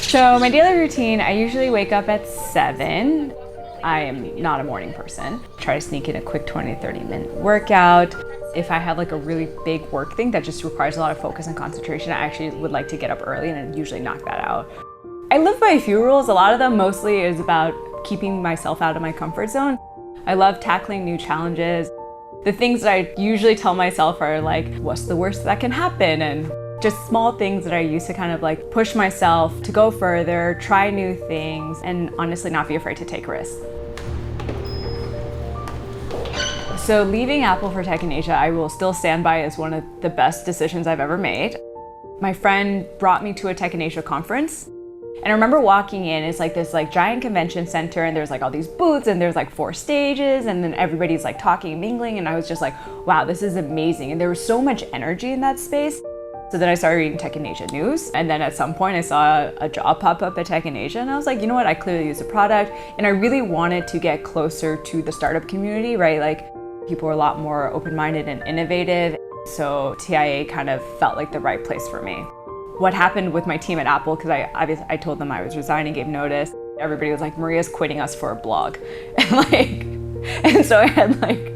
So my daily routine, I usually wake up at 7. I am not a morning person. Try to sneak in a quick 20 to 30 minute workout. If I have like a really big work thing that just requires a lot of focus and concentration, I actually would like to get up early and usually knock that out. I live by a few rules. A lot of them mostly is about keeping myself out of my comfort zone. I love tackling new challenges. The things that I usually tell myself are like, what's the worst that can happen? And just small things that I use to kind of like push myself to go further, try new things, and honestly not be afraid to take risks. So leaving Apple for Tech in Asia, I will still stand by as one of the best decisions I've ever made. My friend brought me to a Tech in Asia conference. And I remember walking in, it's like this like giant convention center, and there's like all these booths, and there's like 4 stages, and then everybody's like talking and mingling, and I was just like, wow, this is amazing. And there was so much energy in that space. So then I started reading Tech in Asia news, and then at some point I saw a job pop up at Tech in Asia, and I was like, you know what, I clearly use the product, and I really wanted to get closer to the startup community, right? Like people are a lot more open-minded and innovative, so TIA kind of felt like the right place for me. What happened with my team at Apple, because I told them I was resigning, gave notice, everybody was like, Maria's quitting us for a blog. And so I had like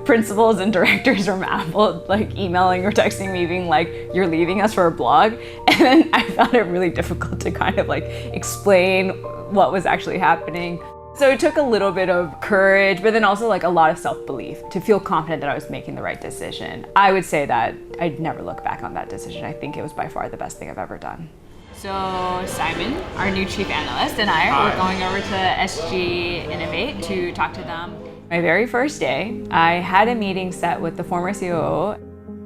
principals and directors from Apple like emailing or texting me being like, you're leaving us for a blog. And then I found it really difficult to kind of like explain what was actually happening. So it took a little bit of courage, but then also like a lot of self-belief to feel confident that I was making the right decision. I would say that I'd never look back on that decision. I think it was by far the best thing I've ever done. So Simon, our new chief analyst, and I were going over to SG Innovate to talk to them. My very first day, I had a meeting set with the former COO.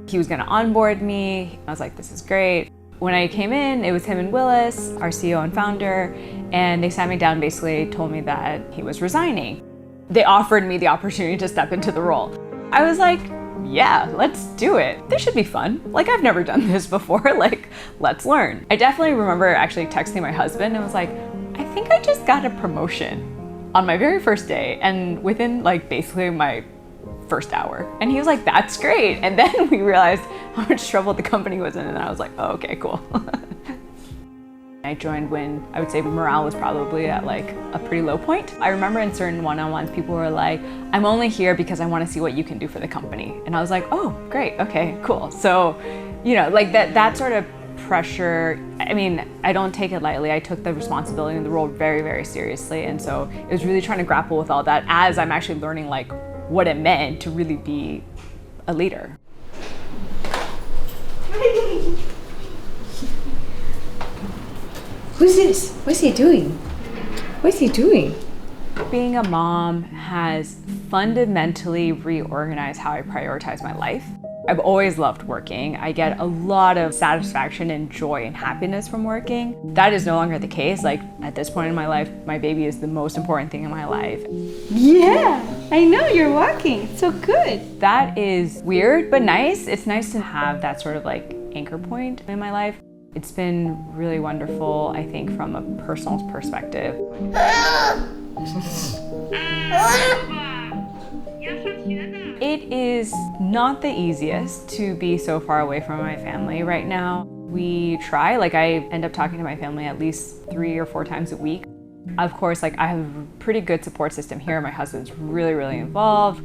He was gonna onboard me. I was like, this is great. When I came in, it was him and Willis, our CEO and founder, and they sat me down and basically told me that he was resigning. They offered me the opportunity to step into the role. I was like, yeah, let's do it. This should be fun. Like, I've never done this before, like, let's learn. I definitely remember actually texting my husband and was like, I think I just got a promotion on my very first day and within like basically my first hour. And he was like, that's great. And then we realized how much trouble the company was in, and I was like, oh, okay, cool. I joined when I would say morale was probably at like a pretty low point. I remember in certain one-on-ones, people were like, I'm only here because I want to see what you can do for the company. And I was like, oh, great, okay, cool. So, you know, like that sort of pressure, I mean, I don't take it lightly. I took the responsibility and the role very, very seriously. And so it was really trying to grapple with all that as I'm actually learning like what it meant to really be a leader. Who's this? What's he doing? What's he doing? Being a mom has fundamentally reorganized how I prioritize my life. I've always loved working. I get a lot of satisfaction and joy and happiness from working. That is no longer the case. Like at this point in my life, my baby is the most important thing in my life. Yeah, I know you're walking. It's so good. That is weird, but nice. It's nice to have that sort of like anchor point in my life. It's been really wonderful, I think, from a personal perspective. It is not the easiest to be so far away from my family right now. We try, like I end up talking to my family at least 3 or 4 times a week. Of course, like I have a pretty good support system here. My husband's really, really involved.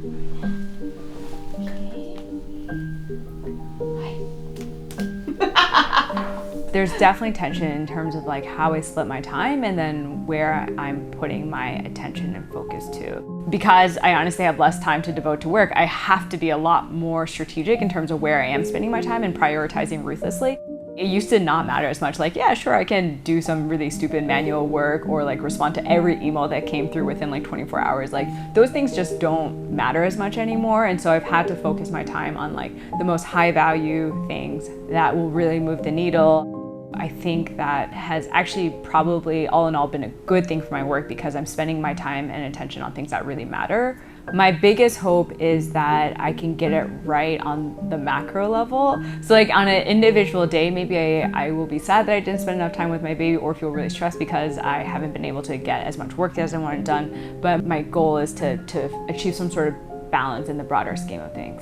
There's definitely tension in terms of like how I split my time and then where I'm putting my attention and focus to. Because I honestly have less time to devote to work, I have to be a lot more strategic in terms of where I am spending my time and prioritizing ruthlessly. It used to not matter as much, like, yeah, sure, I can do some really stupid manual work or like respond to every email that came through within like 24 hours. Like those things just don't matter as much anymore. And so I've had to focus my time on like the most high value things that will really move the needle. I think that has actually probably all in all been a good thing for my work because I'm spending my time and attention on things that really matter. My biggest hope is that I can get it right on the macro level. So like on an individual day, maybe I will be sad that I didn't spend enough time with my baby or feel really stressed because I haven't been able to get as much work as I wanted done. But my goal is to achieve some sort of balance in the broader scheme of things.